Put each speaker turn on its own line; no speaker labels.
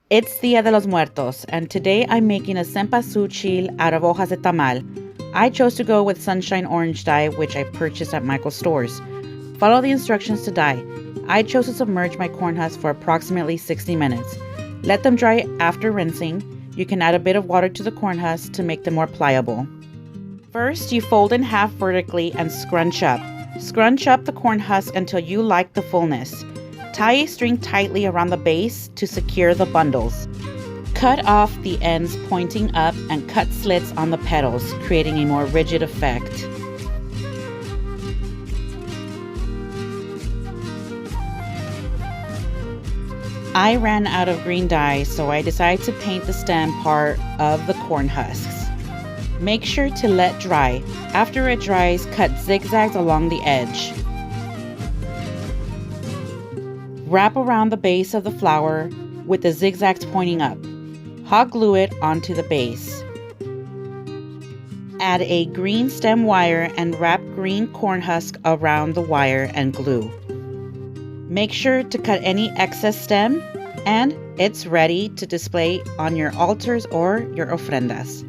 It's Dia de los Muertos, and today I'm making a cempasúchil out of hojas de tamal. I chose to go with sunshine orange dye, which I purchased at Michael's stores. Follow the instructions to dye. I chose to submerge my corn husks for approximately 60 minutes. Let them dry after rinsing. You can add a bit of water to the corn husks to make them more pliable. First, you fold in half vertically and scrunch up. Scrunch up the corn husk until you like the fullness. Tie a string tightly around the base to secure the bundles. Cut off the ends pointing up and cut slits on the petals, creating a more rigid effect. I ran out of green dye, so I decided to paint the stem part of the corn husks. Make sure to let dry. After it dries, cut zigzags along the edge. Wrap around the base of the flower with the zigzags pointing up. Hot glue it onto the base. Add a green stem wire and wrap green corn husk around the wire and glue. Make sure to cut any excess stem, and it's ready to display on your altars or your ofrendas.